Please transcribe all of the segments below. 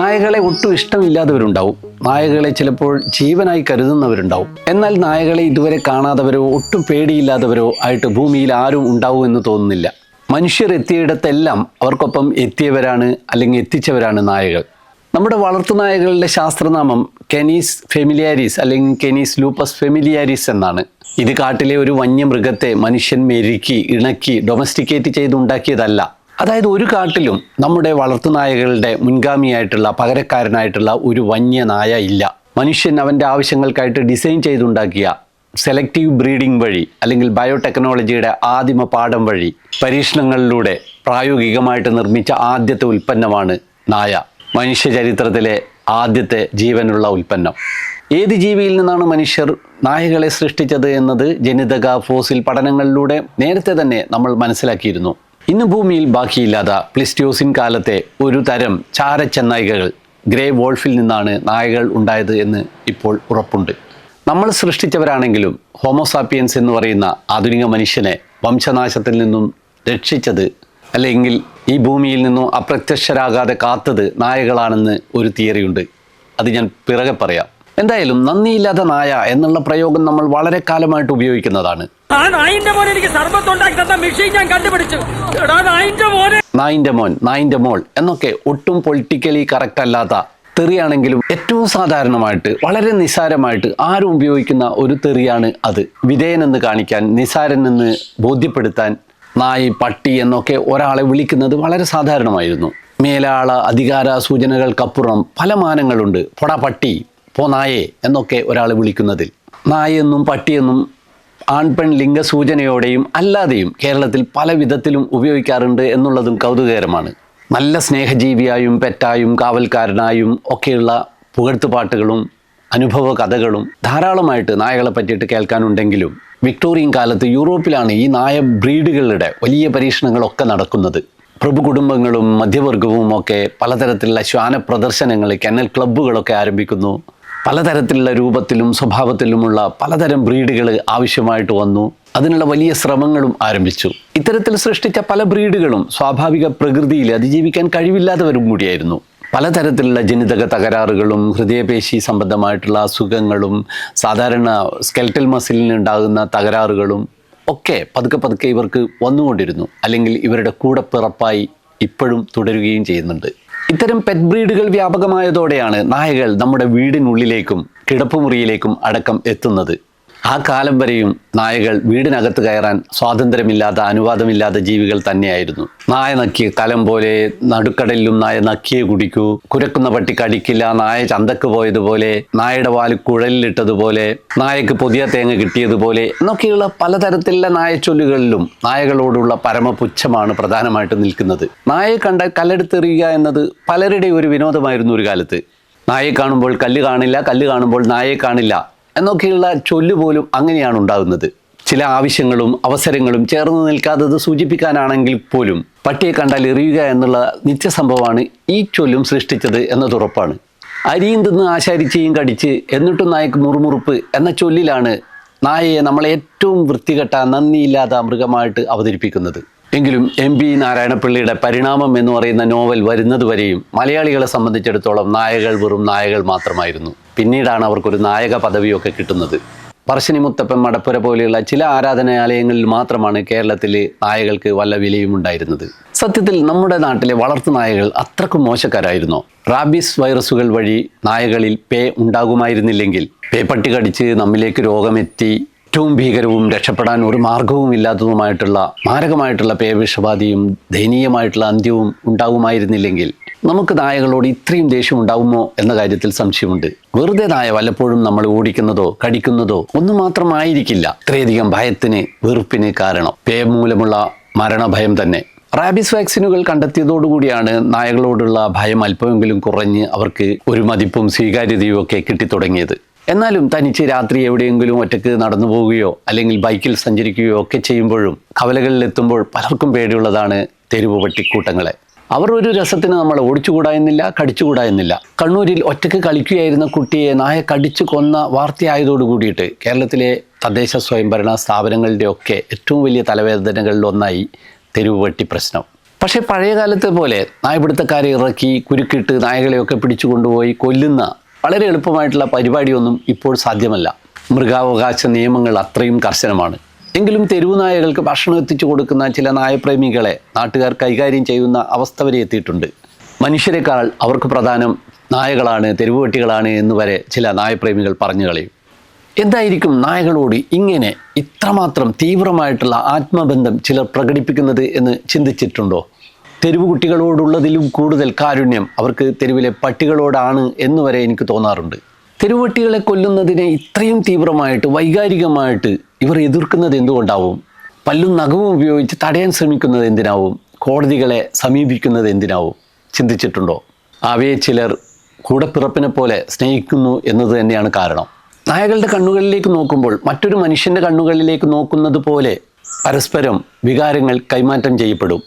നായകളെ ഒട്ടും ഇഷ്ടമില്ലാത്തവരുണ്ടാവും, നായകളെ ചിലപ്പോൾ ജീവനായി കരുതുന്നവരുണ്ടാവും. എന്നാൽ നായകളെ ഇതുവരെ കാണാത്തവരോ ഒട്ടും പേടിയില്ലാത്തവരോ ആയിട്ട് ഭൂമിയിൽ ആരും ഉണ്ടാവും എന്ന് തോന്നുന്നില്ല. മനുഷ്യർ എത്തിയിടത്തെല്ലാം അവർക്കൊപ്പം എത്തിയവരാണ് അല്ലെങ്കിൽ എത്തിച്ചവരാണ് നായകൾ. നമ്മുടെ വളർത്തുനായകളുടെ ശാസ്ത്രനാമം കെനീസ് ഫെമിലിയാരിസ് അല്ലെങ്കിൽ കെനീസ് ലൂപ്പസ് ഫെമിലിയാരിസ് എന്നാണ്. ഇത് കാട്ടിലെ ഒരു വന്യമൃഗത്തെ മനുഷ്യൻ മെരുക്കി ഇണക്കി ഡൊമസ്റ്റിക്കേറ്റ് ചെയ്തുണ്ടാക്കിയതല്ല. അതായത് ഒരു കാട്ടിലും നമ്മുടെ വളർത്തുനായകളുടെ മുൻഗാമിയായിട്ടുള്ള പകരക്കാരനായിട്ടുള്ള ഒരു വന്യ നായ ഇല്ല. മനുഷ്യൻ അവൻ്റെ ആവശ്യങ്ങൾക്കായിട്ട് ഡിസൈൻ ചെയ്തുണ്ടാക്കിയ സെലക്റ്റീവ് ബ്രീഡിംഗ് വഴി അല്ലെങ്കിൽ ബയോടെക്നോളജിയുടെ ആദിമ പാഠം വഴി പരീക്ഷണങ്ങളിലൂടെ പ്രായോഗികമായിട്ട് നിർമ്മിച്ച ആദ്യത്തെ ഉൽപ്പന്നമാണ് നായ. മനുഷ്യ ചരിത്രത്തിലെ ആദ്യത്തെ ജീവനുള്ള ഉൽപ്പന്നം. ഏത് ജീവിയിൽ നിന്നാണ് മനുഷ്യർ നായകളെ സൃഷ്ടിച്ചത് എന്നത് ജനിതക ഫോസിൽ പഠനങ്ങളിലൂടെ നേരത്തെ തന്നെ നമ്മൾ മനസ്സിലാക്കിയിരുന്നു. ഇന്ന് ഭൂമിയിൽ ബാക്കിയില്ലാത്ത പ്ലിസ്റ്റോസിൻ കാലത്തെ ഒരു തരം ചാരച്ചെന്നായ്കൾ ഗ്രേ വോൾഫിൽ നിന്നാണ് നായകൾ ഉണ്ടായത് എന്ന് ഇപ്പോൾ ഉറപ്പുണ്ട്. നമ്മൾ സൃഷ്ടിച്ചവരാണെങ്കിലും ഹോമോസാപ്പിയൻസ് എന്ന് പറയുന്ന ആധുനിക മനുഷ്യനെ വംശനാശത്തിൽ നിന്നും രക്ഷിച്ചത് അല്ലെങ്കിൽ ഈ ഭൂമിയിൽ നിന്നും അപ്രത്യക്ഷരാകാതെ കാത്തത് നായകളാണെന്ന് ഒരു തിയറിയുണ്ട്. അത് ഞാൻ പിറകെ പറയാം. എന്തായാലും നന്ദിയില്ലാത്ത നായ എന്നുള്ള പ്രയോഗം നമ്മൾ വളരെ കാലമായിട്ട് ഉപയോഗിക്കുന്നതാണ്. നായിന്റെ മോൻ, നായിന്റെ മോൾ എന്നൊക്കെ ഒട്ടും പൊളിറ്റിക്കലി കറക്റ്റ് അല്ലാത്ത തെറിയാണെങ്കിലും ഏറ്റവും സാധാരണമായിട്ട് വളരെ നിസ്സാരമായിട്ട് ആരും ഉപയോഗിക്കുന്ന ഒരു തെറിയാണ് അത്. വിധേയനെന്ന് കാണിക്കാൻ, നിസ്സാരനെന്ന് ബോധ്യപ്പെടുത്താൻ നായി, പട്ടി എന്നൊക്കെ ഒരാളെ വിളിക്കുന്നത് വളരെ സാധാരണമായിരുന്നു. മേലാള അധികാര സൂചനകൾക്കപ്പുറം പല മാനങ്ങളുണ്ട്. പൊടാ പട്ടി, പോ നായേ എന്നൊക്കെ ഒരാളെ വിളിക്കുന്നതിൽ. നായെന്നും പട്ടിയെന്നും ആൺപെൺ ലിംഗസൂചനയോടെയും അല്ലാതെയും കേരളത്തിൽ പല വിധത്തിലും ഉപയോഗിക്കാറുണ്ട് എന്നുള്ളതും കൗതുകകരമാണ്. നല്ല സ്നേഹജീവിയായും പെറ്റായും കാവൽക്കാരനായും ഒക്കെയുള്ള പുകഴ്ത്തുപാട്ടുകളും അനുഭവ കഥകളും ധാരാളമായിട്ട് നായകളെ പറ്റിയിട്ട് കേൾക്കാനുണ്ടെങ്കിലും വിക്ടോറിയൻ കാലത്ത് യൂറോപ്പിലാണ് ഈ നായ ബ്രീഡുകളുടെ വലിയ പരീക്ഷണങ്ങളൊക്കെ നടക്കുന്നത്. പ്രഭു കുടുംബങ്ങളും മധ്യവർഗവും ഒക്കെ പലതരത്തിലുള്ള ശ്വാന പ്രദർശനങ്ങൾ, കെന്നൽ ക്ലബ്ബുകളൊക്കെ ആരംഭിക്കുന്നു. പലതരത്തിലുള്ള രൂപത്തിലും സ്വഭാവത്തിലുമുള്ള പലതരം ബ്രീഡുകൾ ആവശ്യമായിട്ട് വന്നു. അതിനുള്ള വലിയ ശ്രമങ്ങളും ആരംഭിച്ചു. ഇത്തരത്തിൽ സൃഷ്ടിച്ച പല ബ്രീഡുകളും സ്വാഭാവിക പ്രകൃതിയിൽ അതിജീവിക്കാൻ കഴിവില്ലാത്തവരും കൂടിയായിരുന്നു. പലതരത്തിലുള്ള ജനിതക തകരാറുകളും ഹൃദയപേശി സംബന്ധമായിട്ടുള്ള അസുഖങ്ങളും സാധാരണ സ്കെൽറ്റൽ മസിലിനുണ്ടാകുന്ന തകരാറുകളും ഒക്കെ പതുക്കെ പതുക്കെ ഇവർക്ക് വന്നുകൊണ്ടിരുന്നു. അല്ലെങ്കിൽ ഇവരുടെ കൂടെ പിറപ്പായി ഇപ്പോഴും തുടരുകയും ചെയ്യുന്നുണ്ട്. ഇത്തരം പെറ്റ് ബ്രീഡുകൾ വ്യാപകമായതോടെയാണ് നായകൾ നമ്മുടെ വീടിനുള്ളിലേക്കും കിടപ്പുമുറിയിലേക്കും അടക്കം എത്തുന്നത്. ആ കാലം വരെയും നായകൾ വീടിനകത്ത് കയറാൻ സ്വാതന്ത്ര്യമില്ലാത്ത, അനുവാദമില്ലാത്ത ജീവികൾ തന്നെയായിരുന്നു. നായ നക്കിയ കലം പോലെ, നടുക്കടലിലും നായ നക്കിയെ കുടിക്കൂ, കുരക്കുന്ന പട്ടി കടിക്കില്ല, നായ ചന്തക്ക് പോയതുപോലെ, നായയുടെ വാല് കുഴലിലിട്ടതുപോലെ, നായക്ക് പുതിയ തേങ്ങ കിട്ടിയതുപോലെ എന്നൊക്കെയുള്ള പലതരത്തിലുള്ള നായച്ചൊല്ലുകളിലും നായകളോടുള്ള പരമപുച്ഛമാണ് പ്രധാനമായിട്ട് നിൽക്കുന്നത്. നായയെ കണ്ടാൽ കല്ലെടുത്തെറിയുക എന്നത് പലരുടെയും ഒരു വിനോദമായിരുന്നു ഒരു കാലത്ത്. നായയെ കാണുമ്പോൾ കല്ല് കാണില്ല, കല്ല് കാണുമ്പോൾ നായയെ കാണില്ല എന്നൊക്കെയുള്ള ചൊല്ല് പോലും അങ്ങനെയാണ് ഉണ്ടാകുന്നത്. ചില ആവശ്യങ്ങളും അവസരങ്ങളും ചേർന്ന് നിൽക്കാത്തത് സൂചിപ്പിക്കാനാണെങ്കിൽ പോലും പട്ടിയെ കണ്ടാൽ എറിയുക എന്നുള്ള നിത്യസംഭവമാണ് ഈ ചൊല്ലും സൃഷ്ടിച്ചത് എന്നതുറപ്പാണ്. അരിയും തിന്ന് ആശാരിച്ചയും കടിച്ച് എന്നിട്ടും നായക്ക് മുറുമുറുപ്പ് എന്ന ചൊല്ലിലാണ് നായയെ നമ്മൾ ഏറ്റവും വൃത്തികെട്ട, നന്ദിയില്ലാത്ത മൃഗമായിട്ട് അവതരിപ്പിക്കുന്നത്. എങ്കിലും MP നാരായണപിള്ളയുടെ പരിണാമം എന്ന് പറയുന്ന നോവൽ വരുന്നത് വരെയും മലയാളികളെ സംബന്ധിച്ചിടത്തോളം നായകൾ വെറും നായകൾ മാത്രമായിരുന്നു. പിന്നീടാണ് അവർക്കൊരു നായക പദവിയൊക്കെ കിട്ടുന്നത്. പറശ്ശിനി മുത്തപ്പൻ, മടപ്പുര പോലെയുള്ള ചില ആരാധനാലയങ്ങളിൽ മാത്രമാണ് കേരളത്തിൽ നായകൾക്ക് വല്ല വിലയും ഉണ്ടായിരുന്നത്. സത്യത്തിൽ നമ്മുടെ നാട്ടിലെ വളർത്തു നായകൾ അത്രക്കും മോശക്കാരായിരുന്നോ? റാബീസ് വൈറസുകൾ വഴി നായകളിൽ പേ ഉണ്ടാകുമായിരുന്നില്ലെങ്കിൽ പേപ്പട്ടി കടിച്ച് നമ്മിലേക്ക് രോഗമെത്തി ഏറ്റവും ഭീകരവും രക്ഷപ്പെടാൻ ഒരു മാർഗവും ഇല്ലാത്തതുമായിട്ടുള്ള മാരകമായിട്ടുള്ള പേവിഷബാധയും ദയനീയമായിട്ടുള്ള അന്ത്യവും ഉണ്ടാകുമായിരുന്നില്ലെങ്കിൽ നമുക്ക് നായകളോട് ഇത്രയും ദേഷ്യം ഉണ്ടാകുമോ എന്ന കാര്യത്തിൽ സംശയമുണ്ട്. വെറുതെ നായ വല്ലപ്പോഴും നമ്മൾ ഓടിക്കുന്നതോ കടിക്കുന്നതോ ഒന്നും മാത്രമായിരിക്കില്ല ഇത്രയധികം ഭയത്തിന്, വെറുപ്പിന് കാരണം. പേ മൂലമുള്ള മരണഭയം തന്നെ. റാബീസ് വാക്സിനുകൾ കണ്ടെത്തിയതോടുകൂടിയാണ് നായകളോടുള്ള ഭയം അല്പമെങ്കിലും കുറഞ്ഞ് അവർക്ക് ഒരു മതിപ്പും സ്വീകാര്യതയും ഒക്കെ കിട്ടിത്തുടങ്ങിയത്. എന്നാലും തനിച്ച് രാത്രി എവിടെയെങ്കിലും ഒറ്റയ്ക്ക് നടന്നു പോവുകയോ അല്ലെങ്കിൽ ബൈക്കിൽ സഞ്ചരിക്കുകയോ ഒക്കെ ചെയ്യുമ്പോഴും കവലകളിലെത്തുമ്പോൾ പലർക്കും പേടിയുള്ളതാണ് തെരുവ് പട്ടിക്കൂട്ടങ്ങളെ. അവർ ഒരു രസത്തിന് നമ്മൾ ഓടിച്ചുകൂടാ എന്നില്ല, കടിച്ചുകൂടാ എന്നില്ല. കണ്ണൂരിൽ ഒറ്റയ്ക്ക് കളിക്കുകയായിരുന്ന കുട്ടിയെ നായ കടിച്ചു കൊന്ന വാർത്തയായതോടു കൂടിയിട്ട് കേരളത്തിലെ തദ്ദേശ സ്വയംഭരണ സ്ഥാപനങ്ങളുടെ ഒക്കെ ഏറ്റവും വലിയ തലവേദനകളിൽ ഒന്നായി തെരുവ് പട്ടി പ്രശ്നം. പക്ഷേ പഴയ കാലത്തെ പോലെ നായപിടുത്തക്കാരെ ഇറക്കി കുരുക്കിട്ട് നായകളെയൊക്കെ പിടിച്ചു കൊണ്ടുപോയി കൊല്ലുന്ന വളരെ എളുപ്പമായിട്ടുള്ള പരിപാടിയൊന്നും ഇപ്പോൾ സാധ്യമല്ല. മൃഗാവകാശ നിയമങ്ങൾ അത്രയും കർശനമാണ്. എങ്കിലും തെരുവു നായകൾക്ക് ഭക്ഷണം എത്തിച്ചു കൊടുക്കുന്ന ചില നായപ്രേമികളെ നാട്ടുകാർ കൈകാര്യം ചെയ്യുന്ന അവസ്ഥ വരെ എത്തിയിട്ടുണ്ട്. മനുഷ്യരെക്കാൾ അവർക്ക് പ്രധാനം നായകളാണ്, തെരുവുപട്ടികളാണ് എന്ന് വരെ ചില നായപ്രേമികൾ പറഞ്ഞു കളയും. എന്തായിരിക്കും നായകളോട് ഇങ്ങനെ ഇത്രമാത്രം തീവ്രമായിട്ടുള്ള ആത്മബന്ധം ചിലർ പ്രകടിപ്പിക്കുന്നത് എന്ന് ചിന്തിച്ചിട്ടുണ്ടോ? തെരുവ് കുട്ടികളോടുള്ളതിലും കൂടുതൽ കാരുണ്യം അവർക്ക് തെരുവിലെ പട്ടികളോടാണ് എന്ന് വരെ എനിക്ക് തോന്നാറുണ്ട്. തെരുവുപട്ടികളെ കൊല്ലുന്നതിനെ ഇത്രയും തീവ്രമായിട്ട് വൈകാരികമായിട്ട് ഇവർ എതിർക്കുന്നത് എന്തുകൊണ്ടാവും? പല്ലും നഖവും ഉപയോഗിച്ച് തടയാൻ ശ്രമിക്കുന്നത് എന്തിനാവും? കോടതികളെ സമീപിക്കുന്നത് എന്തിനാവും? ചിന്തിച്ചിട്ടുണ്ടോ? അവയെ ചിലർ കൂടപ്പിറപ്പിനെ പോലെ സ്നേഹിക്കുന്നു എന്നത് തന്നെയാണ് കാരണം. നായകളുടെ കണ്ണുകളിലേക്ക് നോക്കുമ്പോൾ മറ്റൊരു മനുഷ്യൻ്റെ കണ്ണുകളിലേക്ക് നോക്കുന്നത് പോലെ പരസ്പരം വികാരങ്ങൾ കൈമാറ്റം ചെയ്യപ്പെടും.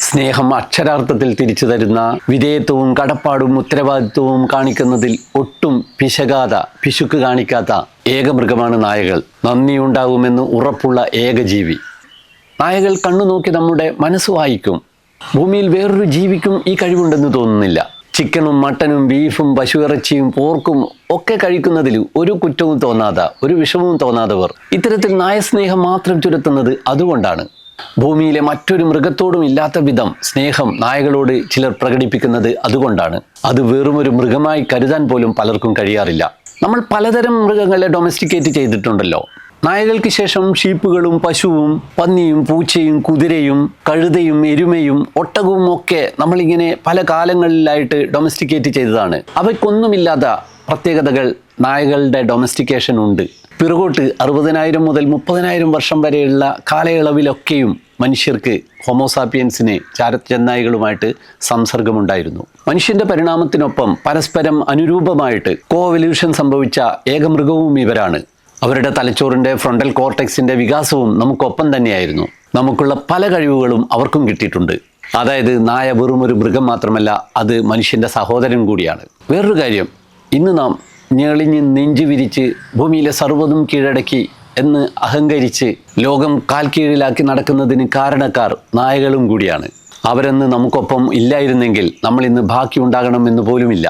സ്നേഹം അക്ഷരാർത്ഥത്തിൽ തിരിച്ചു തരുന്ന വിധേയത്വവും കടപ്പാടും ഉത്തരവാദിത്വവും കാണിക്കുന്നതിൽ ഒട്ടും പിശുക്ക് കാണിക്കാത്ത ഏക മൃഗമാണ് നായകൾ. നന്ദിയുണ്ടാകുമെന്ന് ഉറപ്പുള്ള ഏക ജീവി. നായകൾ കണ്ണു നോക്കി നമ്മുടെ മനസ്സ് വായിക്കും. ഭൂമിയിൽ വേറൊരു ജീവിക്കും ഈ കഴിവുണ്ടെന്ന് തോന്നുന്നില്ല. ചിക്കനും മട്ടനും ബീഫും പശുയിറച്ചിയും പോർക്കും ഒക്കെ കഴിക്കുന്നതിൽ ഒരു കുറ്റവും തോന്നാതെ, ഒരു വിഷമവും തോന്നാത്തവർ ഇത്തരത്തിൽ നായസ്നേഹം മാത്രം ചുരത്തുന്നത് അതുകൊണ്ടാണ്. ഭൂമിയിലെ മറ്റൊരു മൃഗത്തോടും ഇല്ലാത്ത വിധം സ്നേഹം നായകളോട് ചിലർ പ്രകടിപ്പിക്കുന്നത് അതുകൊണ്ടാണ്. അത് വെറുമൊരു മൃഗമായി കരുതാൻ പോലും പലർക്കും കഴിയാറില്ല. നമ്മൾ പലതരം മൃഗങ്ങളെ ഡൊമസ്റ്റിക്കേറ്റ് ചെയ്തിട്ടുണ്ടല്ലോ. നായകൾക്ക് ശേഷം ഷീപ്പുകളും പശുവും പന്നിയും പൂച്ചയും കുതിരയും കഴുതയും എരുമയും ഒട്ടകവും ഒക്കെ നമ്മളിങ്ങനെ പല കാലങ്ങളിലായിട്ട് ഡൊമസ്റ്റിക്കേറ്റ് ചെയ്തതാണ്. അവയ്ക്കൊന്നുമില്ലാത്ത പ്രത്യേകതകൾ നായകളുടെ ഡൊമസ്റ്റിക്കേഷൻ ഉണ്ട്. പിറകോട്ട് 60,000 മുതൽ 30,000 വർഷം വരെയുള്ള കാലയളവിലൊക്കെയും മനുഷ്യർക്ക് ഹോമോസാപ്പിയൻസിന് ചാരച്ചെന്നായികളുമായിട്ട് സംസർഗമുണ്ടായിരുന്നു. മനുഷ്യന്റെ പരിണാമത്തിനൊപ്പം പരസ്പരം അനുരൂപമായിട്ട് കോവല്യൂഷൻ സംഭവിച്ച ഏകമൃഗവും ഇവരാണ്. അവരുടെ തലച്ചോറിൻ്റെ ഫ്രണ്ടൽ കോർട്ടെക്സിൻ്റെ വികാസവും നമുക്കൊപ്പം തന്നെയായിരുന്നു. നമുക്കുള്ള പല കഴിവുകളും അവർക്കും കിട്ടിയിട്ടുണ്ട്. അതായത് നായ വെറും ഒരു മൃഗം മാത്രമല്ല, അത് മനുഷ്യൻ്റെ സഹോദരൻ കൂടിയാണ്. വേറൊരു കാര്യം, ഇന്ന് നാം ഞെളിഞ്ഞ് നെഞ്ചു വിരിച്ച് ഭൂമിയിലെ സർവ്വതും കീഴടക്കി എന്ന് അഹങ്കരിച്ച് ലോകം കാൽ കീഴിലാക്കി നടക്കുന്നതിന് കാരണക്കാർ നായകളും കൂടിയാണ്. അവരെന്ന് നമുക്കൊപ്പം ഇല്ലായിരുന്നെങ്കിൽ നമ്മൾ ഇന്ന് ബാക്കി ഉണ്ടാകണമെന്ന് പോലുമില്ല.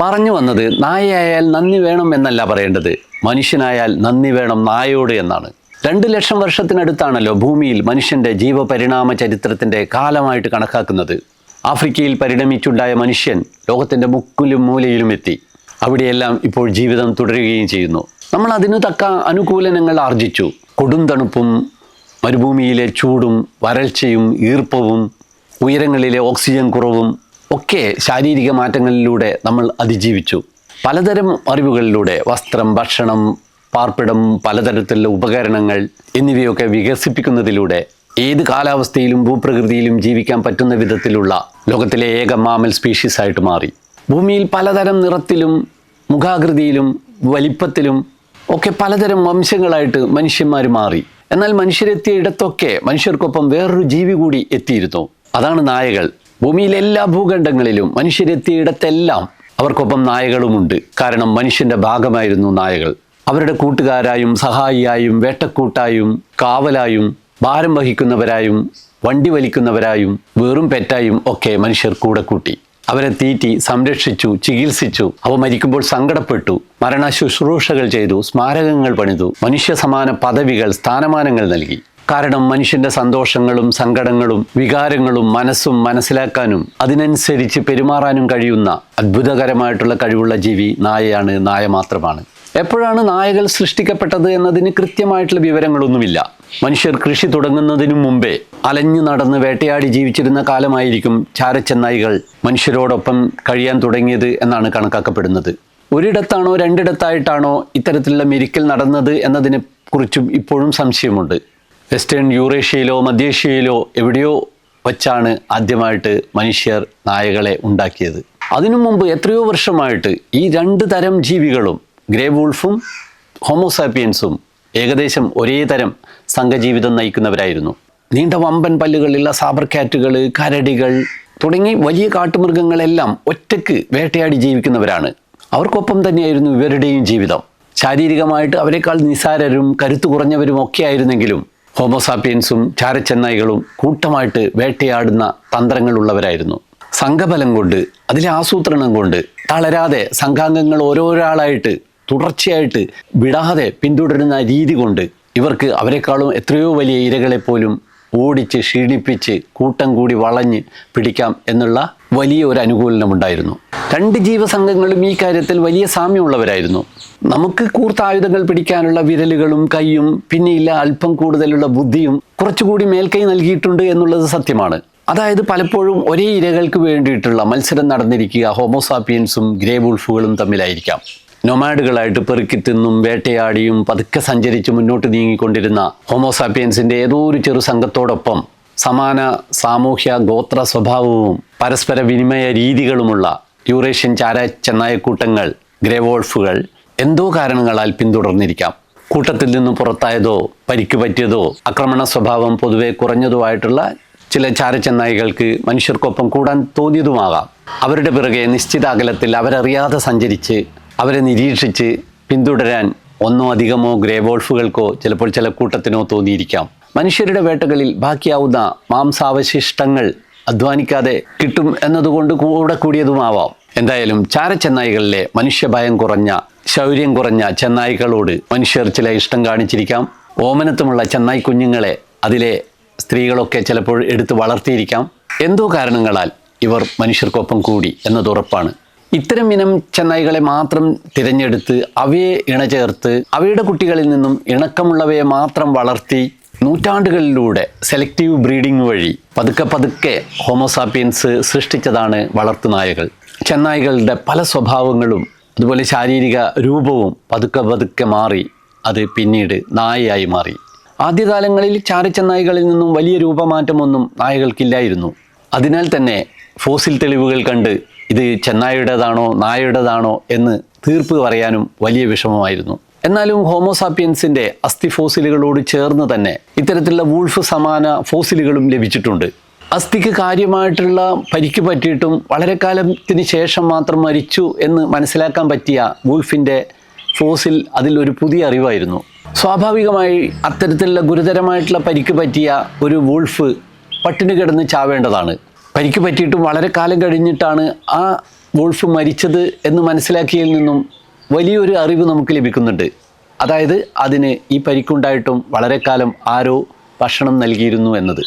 പറഞ്ഞു വന്നത്, നായയായാൽ നന്ദി വേണം എന്നല്ല പറയേണ്ടത്, മനുഷ്യനായാൽ നന്ദി വേണം നായയോട് എന്നാണ്. 2 ലക്ഷം വർഷത്തിനടുത്താണല്ലോ ഭൂമിയിൽ മനുഷ്യൻ്റെ ജീവപരിണാമ ചരിത്രത്തിൻ്റെ കാലമായിട്ട് കണക്കാക്കുന്നത്. ആഫ്രിക്കയിൽ പരിണമിച്ചുണ്ടായ മനുഷ്യൻ ലോകത്തിൻ്റെ മുക്കിലും മൂലയിലും എത്തി. അവിടെയെല്ലാം ഇപ്പോൾ ജീവിതം തുടരുകയും ചെയ്യുന്നു. നമ്മൾ അതിനു തക്ക അനുകൂലനങ്ങൾ ആർജിച്ചു. കൊടും തണുപ്പും മരുഭൂമിയിലെ ചൂടും വരൾച്ചയും ഈർപ്പവും ഉയരങ്ങളിലെ ഓക്സിജൻ കുറവും ഒക്കെ ശാരീരിക മാറ്റങ്ങളിലൂടെ നമ്മൾ അതിജീവിച്ചു. പലതരം അറിവുകളിലൂടെ വസ്ത്രം, ഭക്ഷണം, പാർപ്പിടം, പലതരത്തിലുള്ള ഉപകരണങ്ങൾ എന്നിവയൊക്കെ വികസിപ്പിക്കുന്നതിലൂടെ ഏത് കാലാവസ്ഥയിലും ഭൂപ്രകൃതിയിലും ജീവിക്കാൻ പറ്റുന്ന വിധത്തിലുള്ള ലോകത്തിലെ ഏക മാമൽ സ്പീഷീസ് ആയിട്ട് മാറി. ഭൂമിയിൽ പലതരം നിറത്തിലും മുഖാകൃതിയിലും വലിപ്പത്തിലും ഒക്കെ പലതരം വംശങ്ങളായിട്ട് മനുഷ്യന്മാർ മാറി. എന്നാൽ മനുഷ്യരെത്തിയ ഇടത്തൊക്കെ മനുഷ്യർക്കൊപ്പം വേറൊരു ജീവി കൂടി എത്തിയിരുന്നു. അതാണ് നായകൾ. ഭൂമിയിലെ എല്ലാ ഭൂഖണ്ഡങ്ങളിലും മനുഷ്യരെത്തിയ ഇടത്തെല്ലാം അവർക്കൊപ്പം നായകളുമുണ്ട്. കാരണം മനുഷ്യൻ്റെ ഭാഗമായിരുന്നു നായകൾ. അവരുടെ കൂട്ടുകാരായും സഹായിയായും വേട്ടക്കൂട്ടായും കാവലായും ഭാരം വഹിക്കുന്നവരായും വണ്ടി വലിക്കുന്നവരായും വെറും പെറ്റായും ഒക്കെ മനുഷ്യർ കൂടെ കൂട്ടി. അവരെ തീറ്റി, സംരക്ഷിച്ചു, ചികിത്സിച്ചു. അവ മരിക്കുമ്പോൾ സങ്കടപ്പെട്ടു, മരണ ശുശ്രൂഷകൾ ചെയ്തു, സ്മാരകങ്ങൾ പണിതു, മനുഷ്യ സമാന പദവികൾ, സ്ഥാനമാനങ്ങൾ നൽകി. കാരണം മനുഷ്യൻ്റെ സന്തോഷങ്ങളും സങ്കടങ്ങളും വികാരങ്ങളും മനസ്സും മനസ്സിലാക്കാനും അതിനനുസരിച്ച് പെരുമാറാനും കഴിയുന്ന അത്ഭുതകരമായിട്ടുള്ള കഴിവുള്ള ജീവി നായയാണ്, നായ മാത്രമാണ്. എപ്പോഴാണ് നായകൾ സൃഷ്ടിക്കപ്പെട്ടത് എന്നതിന് കൃത്യമായിട്ടുള്ള വിവരങ്ങളൊന്നുമില്ല. മനുഷ്യർ കൃഷി തുടങ്ങുന്നതിനു മുമ്പേ അലഞ്ഞു നടന്ന് വേട്ടയാടി ജീവിച്ചിരുന്ന കാലമായിരിക്കും ചാരച്ചെന്നായികൾ മനുഷ്യരോടൊപ്പം കഴിയാൻ തുടങ്ങിയത് എന്നാണ് കണക്കാക്കപ്പെടുന്നത്. ഒരിടത്താണോ രണ്ടിടത്തായിട്ടാണോ ഇത്തരത്തിലുള്ള മിരിക്കൽ നടന്നത് എന്നതിനെ കുറിച്ചും ഇപ്പോഴും സംശയമുണ്ട്. വെസ്റ്റേൺ യൂറേഷ്യയിലോ മധ്യേഷ്യയിലോ എവിടെയോ വച്ചാണ് ആദ്യമായിട്ട് മനുഷ്യർ നായകളെ ഉണ്ടാക്കിയത്. അതിനു മുമ്പ് എത്രയോ വർഷമായിട്ട് ഈ 2 തരം ജീവികളും, ഗ്രേ വൂൾഫും ഹോമോസാപ്പിയൻസും, ഏകദേശം ഒരേ തരം സംഘജീവിതം നയിക്കുന്നവരായിരുന്നു. നീണ്ട വമ്പൻ പല്ലുകളുള്ള സാബർ കാറ്റുകൾ, കരടികൾ തുടങ്ങി വലിയ കാട്ടുമൃഗങ്ങളെല്ലാം ഒറ്റയ്ക്ക് വേട്ടയാടി ജീവിക്കുന്നവരാണ്. അവർക്കൊപ്പം തന്നെയായിരുന്നു ഇവരുടെയും ജീവിതം. ശാരീരികമായിട്ട് അവരെക്കാൾ നിസാരരും കരുത്തു കുറഞ്ഞവരും ഒക്കെ ആയിരുന്നെങ്കിലും ഹോമോസാപ്പിയൻസും ചാരച്ചെന്നായ്ക്കളും കൂട്ടമായിട്ട് വേട്ടയാടുന്ന തന്ത്രങ്ങളുള്ളവരായിരുന്നു. സംഘബലം കൊണ്ട്, അതിലെ ആസൂത്രണം കൊണ്ട് തളരാതെ സംഘാംഗങ്ങൾ ഓരോരാളായിട്ട് തുടർച്ചയായിട്ട് വിടാതെ പിന്തുടരുന്ന രീതി കൊണ്ട് ഇവർക്ക് അവരെക്കാളും എത്രയോ വലിയ ഇരകളെപ്പോലും ഓടിച്ച് ക്ഷീണിപ്പിച്ച് കൂട്ടം കൂടി വളഞ്ഞ് പിടിക്കാം എന്നുള്ള വലിയ ഒരു അനുകൂലനമുണ്ടായിരുന്നു. രണ്ട് ജീവസംഘങ്ങളും ഈ കാര്യത്തിൽ വലിയ സാമ്യമുള്ളവരായിരുന്നു. നമുക്ക് കൂർത്ത ആയുധങ്ങൾ പിടിക്കാനുള്ള വിരലുകളും കൈയും പിന്നെയില്ല അല്പം കൂടുതലുള്ള ബുദ്ധിയും കുറച്ചുകൂടി മേൽക്കൈ നൽകിയിട്ടുണ്ട് എന്നുള്ളത് സത്യമാണ്. അതായത് പലപ്പോഴും ഒരേ ഇരകൾക്ക് വേണ്ടിയിട്ടുള്ള മത്സരം നടന്നിരിക്കുക ഹോമോസാപ്പിയൻസും ഗ്രേ വുൾഫുകളും തമ്മിലായിരിക്കാം. നൊമാഡുകളായിട്ട് പെറുക്കി തിന്നും വേട്ടയാടിയും പതുക്കെ സഞ്ചരിച്ച് മുന്നോട്ട് നീങ്ങിക്കൊണ്ടിരുന്ന ഹോമോസാപ്പിയൻസിൻ്റെ ഏതോ ഒരു ചെറു സംഘത്തോടൊപ്പം സമാന സാമൂഹ്യ ഗോത്ര സ്വഭാവവും പരസ്പര വിനിമയ രീതികളുമുള്ള യൂറേഷ്യൻ ചാരച്ചെന്നായക്കൂട്ടങ്ങൾ ഗ്രേ വോൾഫുകൾ എന്തോ കാരണങ്ങളാൽ പിന്തുടർന്നിരിക്കാം. കൂട്ടത്തിൽ നിന്നും പുറത്തായതോ പരിക്ക് പറ്റിയതോ ആക്രമണ സ്വഭാവം പൊതുവെ കുറഞ്ഞതോ ആയിട്ടുള്ള ചില ചാരച്ചെന്നായികൾക്ക് മനുഷ്യർക്കൊപ്പം കൂടാൻ തോന്നിയതുമാകാം. അവരുടെ പിറകെ നിശ്ചിത അകലത്തിൽ അവരറിയാതെ സഞ്ചരിച്ച് അവരെ നിരീക്ഷിച്ച് പിന്തുടരാൻ ഒന്നോ അധികമോ ഗ്രേ വോൾഫുകൾക്കോ ചിലപ്പോൾ ചില കൂട്ടത്തിനോ തോന്നിയിരിക്കാം. മനുഷ്യരുടെ വേട്ടകളിൽ ബാക്കിയാവുന്ന മാംസാവശിഷ്ടങ്ങൾ അധ്വാനിക്കാതെ കിട്ടും എന്നതുകൊണ്ട് കൂടെ കൂടിയതുമാവാം. എന്തായാലും ചാരച്ചെന്നായികളിലെ മനുഷ്യഭയം കുറഞ്ഞ ശൗര്യം കുറഞ്ഞ ചെന്നായ്ക്കളോട് മനുഷ്യർ ചില ഇഷ്ടം കാണിച്ചിരിക്കാം. ഓമനത്തുമുള്ള ചെന്നായ് കുഞ്ഞുങ്ങളെ അതിലെ സ്ത്രീകളൊക്കെ ചിലപ്പോൾ എടുത്ത് വളർത്തിയിരിക്കാം. എന്തോ കാരണങ്ങളാൽ ഇവർ മനുഷ്യർക്കൊപ്പം കൂടി എന്നതുറപ്പാണ്. ഇത്തരം ഇനം ചെന്നായ്കളെ മാത്രം തിരഞ്ഞെടുത്ത് അവയെ ഇണചേർത്ത് അവയുടെ കുട്ടികളിൽ നിന്നും ഇണക്കമുള്ളവയെ മാത്രം വളർത്തി നൂറ്റാണ്ടുകളിലൂടെ സെലക്റ്റീവ് ബ്രീഡിംഗ് വഴി പതുക്കെ പതുക്കെ ഹോമോസാപ്പിയൻസ് സൃഷ്ടിച്ചതാണ് വളർത്തുനായകൾ. ചെന്നായ്കളുടെ പല സ്വഭാവങ്ങളും അതുപോലെ ശാരീരിക രൂപവും പതുക്കെ പതുക്കെ മാറി അത് പിന്നീട് നായയായി മാറി. ആദ്യകാലങ്ങളിൽ ചാരച്ചെന്നായ്കളിൽ നിന്നും വലിയ രൂപമാറ്റമൊന്നും നായകൾക്കില്ലായിരുന്നു. അതിനാൽ തന്നെ ഫോസിൽ തെളിവുകൾ കണ്ട് ഇത് ചെന്നായയുടേതാണോ നായയുടേതാണോ എന്ന് തീർപ്പ് പറയാനും വലിയ വിഷമമായിരുന്നു. എന്നാലും ഹോമോസാപ്പിയൻസിൻ്റെ അസ്ഥി ഫോസിലുകളോട് ചേർന്ന് തന്നെ ഇത്തരത്തിലുള്ള വൂൾഫ് സമാന ഫോസിലുകളും ലഭിച്ചിട്ടുണ്ട്. അസ്ഥിക്ക് കാര്യമായിട്ടുള്ള പരിക്ക് പറ്റിയിട്ടും വളരെ കാലത്തിന് ശേഷം മാത്രം മരിച്ചു എന്ന് മനസ്സിലാക്കാൻ പറ്റിയ വൂൾഫിൻ്റെ ഫോസിൽ അതിൽ ഒരു പുതിയ അറിവായിരുന്നു. സ്വാഭാവികമായി അത്തരത്തിലുള്ള ഗുരുതരമായിട്ടുള്ള പരിക്ക് പറ്റിയ ഒരു വൂൾഫ് പട്ടിണി കിടന്ന് ചാവേണ്ടതാണ്. പരിക്ക് പറ്റിയിട്ടും വളരെ കാലം കഴിഞ്ഞിട്ടാണ് ആ വൂൾഫ് മരിച്ചത് എന്ന് മനസ്സിലാക്കിയതിൽ നിന്നും വലിയൊരു അറിവ് നമുക്ക് ലഭിക്കുന്നുണ്ട്. അതായത് അതിന് ഈ പരിക്കുണ്ടായിട്ടും വളരെ കാലം ആരോ ഭക്ഷണം നൽകിയിരുന്നു എന്നത്.